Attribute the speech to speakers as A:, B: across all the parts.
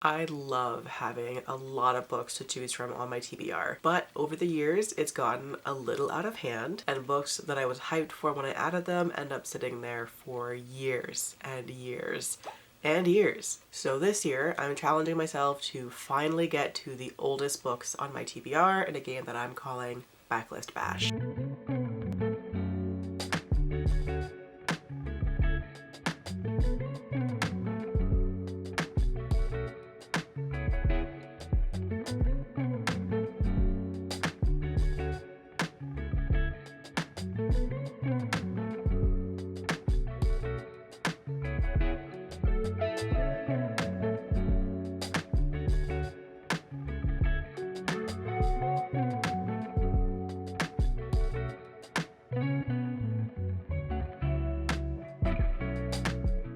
A: I love having a lot of books to choose from on my TBR, but over the years it's gotten a little out of hand, and books that I was hyped for when I added them end up sitting there for years and years and years. So this year I'm challenging myself to finally get to the oldest books on my TBR in a game that I'm calling Backlist Bash.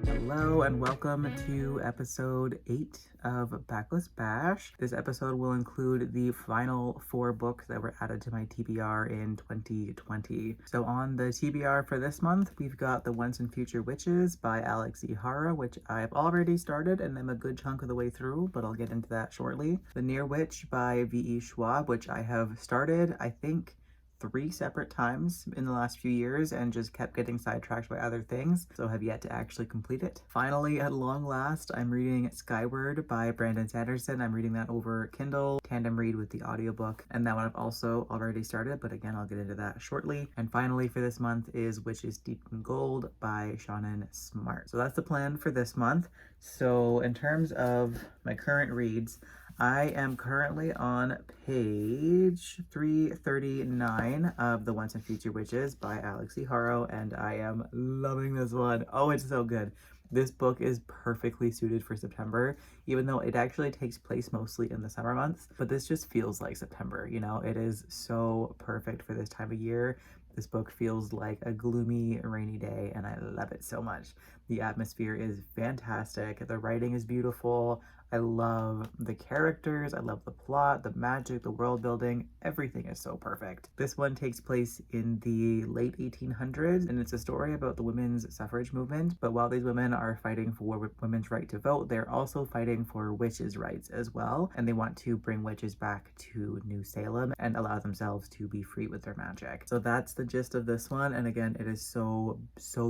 A: Hello and welcome to episode 8 of Backlist Bash. This episode will include the final 4 books that were added to my TBR in 2020. So on the TBR for this month, we've got The Once and Future Witches by Alix Harrow, which I've already started and I'm a good chunk of the way through, but I'll get into that shortly. The Near Witch by V.E. Schwab, which I have started, I think, 3 separate times in the last few years and just kept getting sidetracked by other things, so have yet to actually complete it. Finally, at long last, I'm reading Skyward by Brandon Sanderson. I'm reading that over Kindle, tandem read with the audiobook, and that one I've also already started, but again, I'll get into that shortly. And finally for this month is Witches Deep in Gold by Ciannon Smart. So that's the plan for this month. So in terms of my current reads, I am currently on page 339 of The Once and Future Witches by Alix Harrow, and I am loving this one. Oh, it's so good. This book is perfectly suited for September, even though it actually takes place mostly in the summer months, but this just feels like September, you know? It is so perfect for this time of year. This book feels like a gloomy, rainy day, and I love it so much. The atmosphere is fantastic. The writing is beautiful. I love the characters, I love the plot, the magic, the world building, everything is so perfect. This one takes place in the late 1800s, and it's a story about the women's suffrage movement, but while these women are fighting for women's right to vote, they're also fighting for witches' rights as well, and they want to bring witches back to New Salem and allow themselves to be free with their magic. So that's the gist of this one, and again, it is so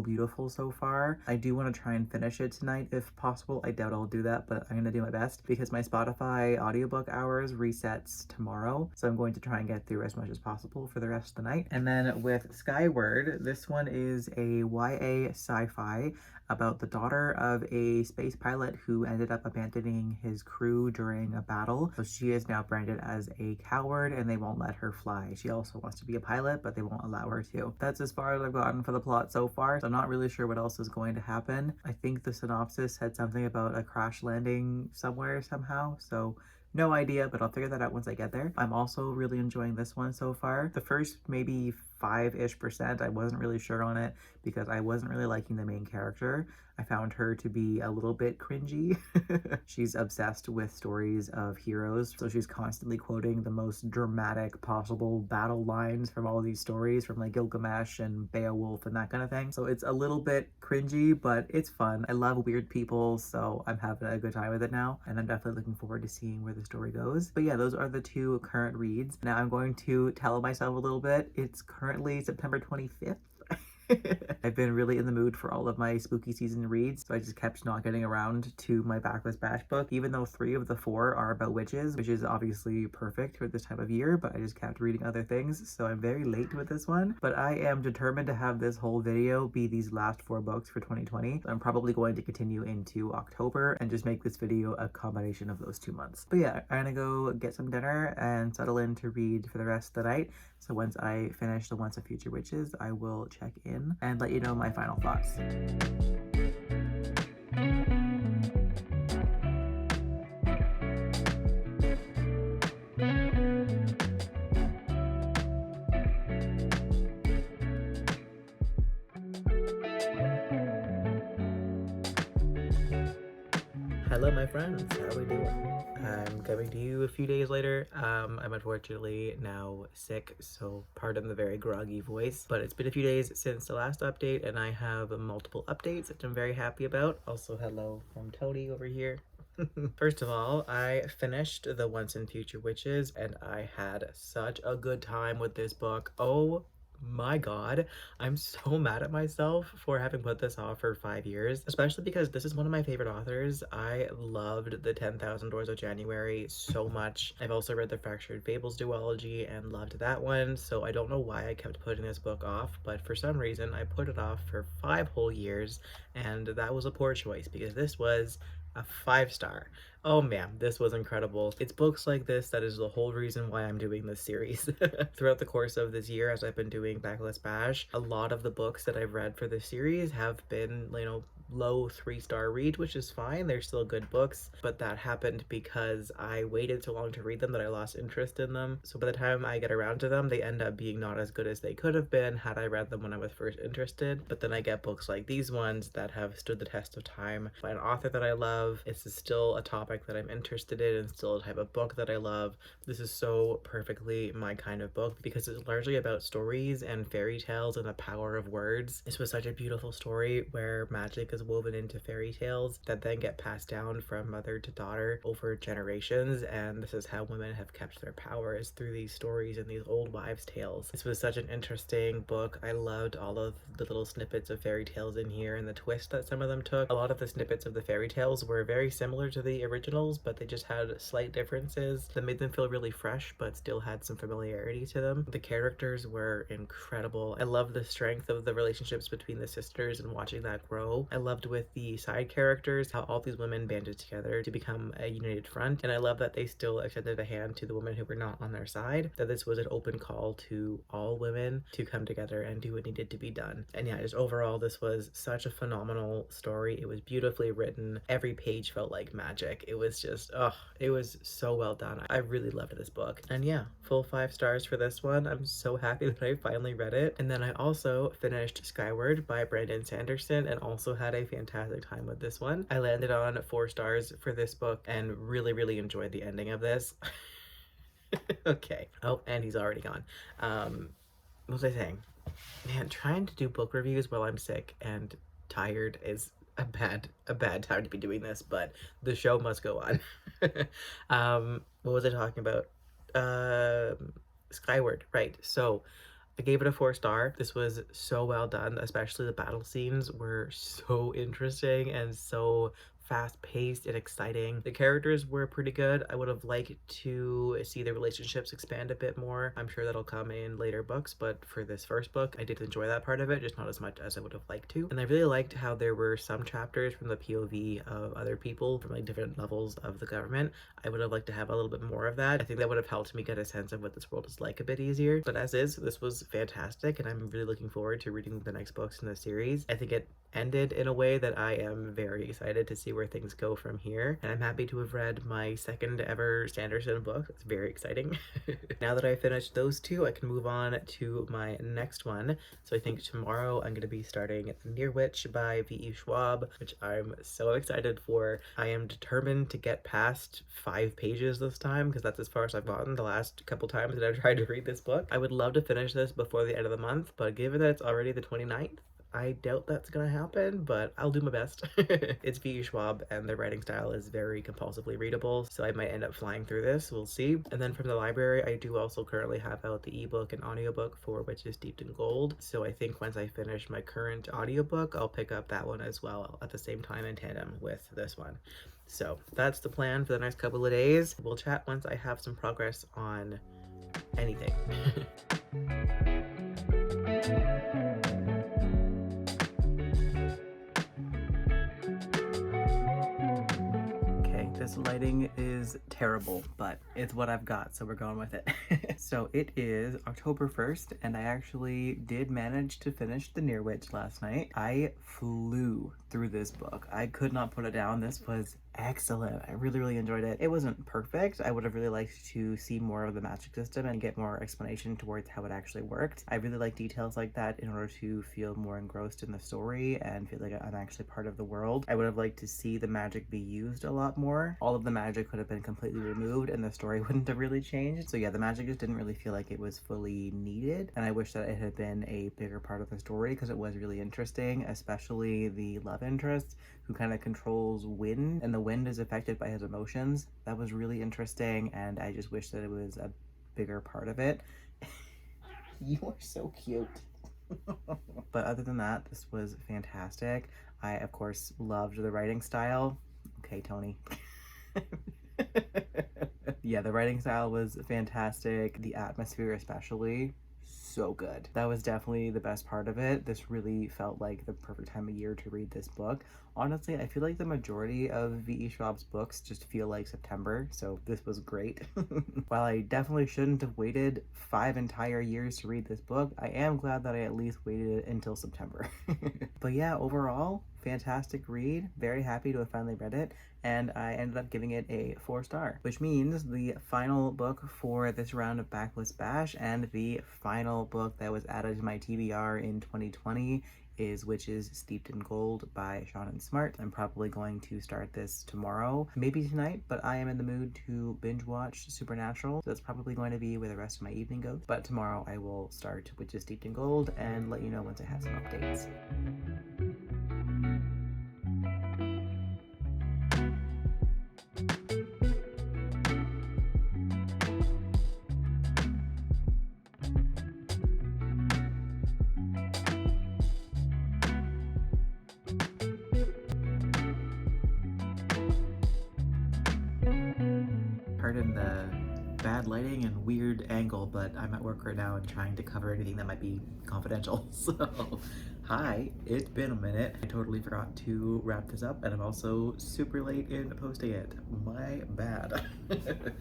A: beautiful so far. I do want to try and finish it tonight if possible. I doubt I'll do that, but I'm gonna do my best because my Spotify audiobook hours resets tomorrow, so I'm going to try and get through as much as possible for the rest of the night. And then with Skyward, this one is a YA sci-fi about the daughter of a space pilot who ended up abandoning his crew during a battle. So she is now branded as a coward and they won't let her fly. She also wants to be a pilot, but they won't allow her to. That's as far as I've gotten for the plot so far, so I'm not really sure what else is going to happen. I think the synopsis said something about a crash landing somewhere somehow, so no idea, but I'll figure that out once I get there. I'm also really enjoying this one so far. The first maybe 5-ish% I wasn't really sure on it because I wasn't really liking the main character. I found her to be a little bit cringy. She's obsessed with stories of heroes, so she's constantly quoting the most dramatic possible battle lines from all of these stories from like Gilgamesh and Beowulf and that kind of thing. So it's a little bit cringy, but it's fun. I love weird people, so I'm having a good time with it now, and I'm definitely looking forward to seeing where the story goes. But yeah, those are the 2 current reads. Now I'm going to tell myself a little bit. It's currently September 25th. I've been really in the mood for all of my spooky season reads, so I just kept not getting around to my Backlist Bash book, even though 3 of the 4 are about witches, which is obviously perfect for this time of year, but I just kept reading other things, so I'm very late with this one. But I am determined to have this whole video be these last 4 books for 2020. I'm probably going to continue into October and just make this video a combination of those 2 months. But yeah, I'm gonna go get some dinner and settle in to read for the rest of the night. So once I finish The Once and Future Witches, I will check in and let you know my final thoughts. Hello my friends, how are we doing? I'm coming to you a few days later. I'm unfortunately now sick, so pardon the very groggy voice, but it's been a few days since the last update and I have multiple updates, which I'm very happy about. Also hello from Tony over here. First of all, I finished The Once and Future Witches and I had such a good time with this book. Oh my god, I'm so mad at myself for having put this off for 5 years, especially because this is one of my favorite authors. I loved the 10,000 Doors of January so much. I've also read the Fractured Fables duology and loved that one, so I don't know why I kept putting this book off, but for some reason I put it off for 5 whole years, and that was a poor choice because this was a 5 star. Oh man, this was incredible. It's books like this that is the whole reason why I'm doing this series. Throughout the course of this year, as I've been doing Backlist Bash, a lot of the books that I've read for this series have been, low 3-star read, which is fine. They're still good books, but that happened because I waited so long to read them that I lost interest in them. So by the time I get around to them, they end up being not as good as they could have been had I read them when I was first interested. But then I get books like these ones that have stood the test of time by an author that I love. It's still a topic that I'm interested in and still a type of book that I love. This is so perfectly my kind of book because it's largely about stories and fairy tales and the power of words. This was such a beautiful story where magic is woven into fairy tales that then get passed down from mother to daughter over generations, and this is how women have kept their powers through these stories and these old wives' tales. This was such an interesting book. I loved all of the little snippets of fairy tales in here and the twist that some of them took. A lot of the snippets of the fairy tales were very similar to the originals, but they just had slight differences that made them feel really fresh but still had some familiarity to them. The characters were incredible. I love the strength of the relationships between the sisters and watching that grow. I loved with the side characters how all these women banded together to become a united front, and I love that they still extended a hand to the women who were not on their side, that this was an open call to all women to come together and do what needed to be done. And yeah, just overall this was such a phenomenal story. It was beautifully written. Every page felt like magic. It was just, oh, it was so well done. I really loved this book. And yeah, full 5 stars for this one. I'm so happy that I finally read it. And then I also finished Skyward by Brandon Sanderson and also had a fantastic time with this one. I landed on 4 stars for this book and really enjoyed the ending of this. Okay. Oh, and he's already gone. What was I saying? Man, trying to do book reviews while I'm sick and tired is a bad time to be doing this, but the show must go on. What was I talking about? Skyward, right. So I gave it a 4 star. This was so well done, especially the battle scenes were so interesting and so fast-paced and exciting. The characters were pretty good. I would have liked to see the relationships expand a bit more. I'm sure that'll come in later books, but for this first book, I did enjoy that part of it, just not as much as I would have liked to. And I really liked how there were some chapters from the POV of other people from like different levels of the government. I would have liked to have a little bit more of that. I think that would have helped me get a sense of what this world is like a bit easier. But as is, this was fantastic, and I'm really looking forward to reading the next books in the series. I think it ended in a way that I am very excited to see where things go from here, and I'm happy to have read my second ever Sanderson book. It's very exciting. Now that I finished those two, I can move on to my next one. So I think tomorrow I'm going to be starting Near Witch by V.E. Schwab, which I'm so excited for. I am determined to get past 5 pages this time because that's as far as I've gotten the last couple times that I've tried to read this book. I would love to finish this before the end of the month, but given that it's already the 29th, I doubt that's gonna happen, but I'll do my best. It's V.E. Schwab, and their writing style is very compulsively readable, so I might end up flying through this. We'll see. And then from the library, I do also currently have out the ebook and audiobook for Witches Steeped in Gold, so I think once I finish my current audiobook, I'll pick up that one as well at the same time in tandem with this one. So that's the plan for the next couple of days. We'll chat once I have some progress on anything. This lighting is terrible, but it's what I've got, so we're going with it. So it is October 1st, and I actually did manage to finish The Near Witch last night. I flew through this book. I could not put it down. This was excellent. I really enjoyed it. It wasn't perfect. I would have really liked to see more of the magic system and get more explanation towards how it actually worked. I really like details like that in order to feel more engrossed in the story and feel like I'm actually part of the world. I would have liked to see the magic be used a lot more. All of the magic could have been completely removed and the story wouldn't have really changed. So yeah, the magic just didn't really feel like it was fully needed, and I wish that it had been a bigger part of the story because it was really interesting, especially the love interest who kind of controls wind, and the wind is affected by his emotions. That was really interesting, and I just wish that it was a bigger part of it. You are so cute. But other than that, this was fantastic. I, of course, loved the writing style. Okay, Tony. Yeah, the writing style was fantastic. The atmosphere especially, so good. That was definitely the best part of it. This really felt like the perfect time of year to read this book. Honestly, I feel like the majority of V.E. Schwab's books just feel like September, so this was great. While I definitely shouldn't have waited 5 entire years to read this book, I am glad that I at least waited until September. But yeah, overall, fantastic read. Very happy to have finally read it, and I ended up giving it a 4-star, which means the final book for this round of Backlist Bash and the final book that was added to my TBR in 2020 is Witches Steeped in Gold by Ciannon. I'm probably going to start this tomorrow, maybe tonight, but I am in the mood to binge watch Supernatural, so that's probably going to be where the rest of my evening goes. But tomorrow I will start Witches Steeped in Gold and let you know once I have some updates. Pardon the bad lighting and weird angle, but I'm at work right now and trying to cover anything that might be confidential. So, hi, it's been a minute. I totally forgot to wrap this up, and I'm also super late in posting it. My bad.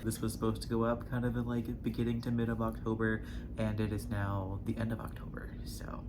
A: This was supposed to go up kind of in like beginning to mid of October, and it is now the end of October, so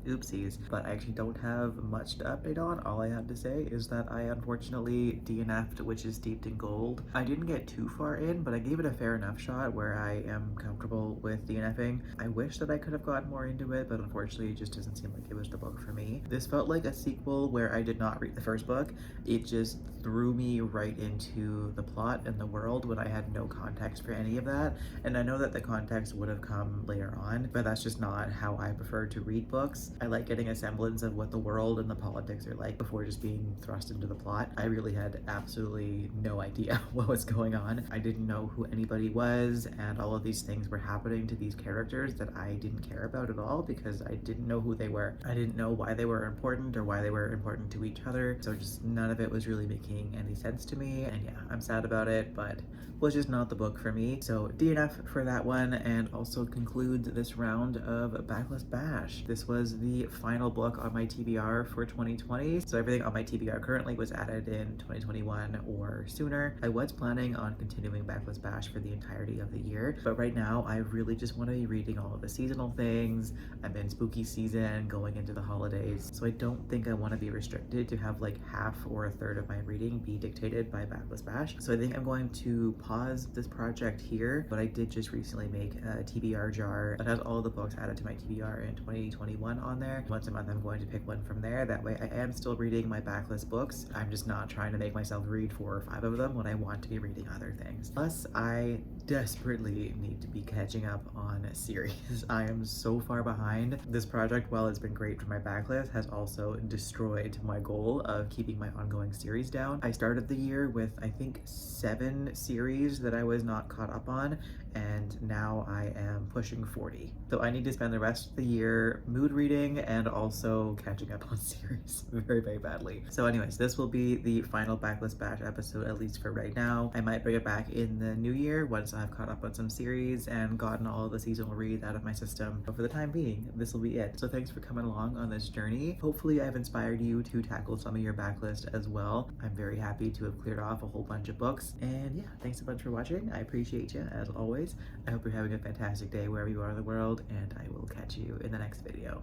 A: oopsies. But I actually don't have much to update on. All I have to say is that I unfortunately DNF'd Witches Steeped in Gold. I didn't get too far in, but I gave it a fair enough shot where I am comfortable with DNFing. I wish that I could have gotten more into it, but unfortunately it just doesn't seem like it was the book for me. This felt like a sequel where I did not read the first book. It just threw me right into the plot and the world when I had no context for any of that. And I know that the context would have come later on, but that's just not how I prefer to read books. I like getting a semblance of what the world and the politics are like before just being thrust into the plot. I really had absolutely no idea what was going on. I didn't know who anybody was, and all of these things were happening to these characters that I didn't care about at all because I didn't know who they were. I didn't know why they were important or why they were important to each other, so just none of it was really making any sense to me. And yeah, I'm sad about it, but was just not the book for me. So DNF for that one, and also concludes this round of Backlist Bash. This was the final book on my TBR for 2020. So everything on my TBR currently was added in 2021 or sooner. I was planning on continuing Backlist Bash for the entirety of the year, but right now I really just want to be reading all of the seasonal things. I'm in spooky season going into the holidays, so I don't think I want to be restricted to have like half or a third of my reading be dictated by Backlist Bash. So I think I'm going to pause this project here, but I did just recently make a TBR jar that has all the books added to my TBR in 2021 on there. Once a month I'm going to pick one from there. That way I am still reading my backlist books. I'm just not trying to make myself read 4 or 5 of them when I want to be reading other things. Plus, I desperately need to be catching up on a series. I am so far behind. This project, while it's been great for my backlist, has also destroyed my goal of keeping my ongoing series down. I started the year with I think 7 series that I was not caught up on, and now I am pushing 40. So I need to spend the rest of the year mood reading and also catching up on series very, very badly. So anyways, this will be the final Backlist Bash episode, at least for right now. I might bring it back in the new year once I've caught up on some series and gotten all of the seasonal reads out of my system. But for the time being, this will be it. So thanks for coming along on this journey. Hopefully I've inspired you to tackle some of your backlist as well. I'm very happy to have cleared off a whole bunch of books. And yeah, thanks a bunch for watching. I appreciate you as always. I hope you're having a fantastic day wherever you are in the world, and I will catch you in the next video.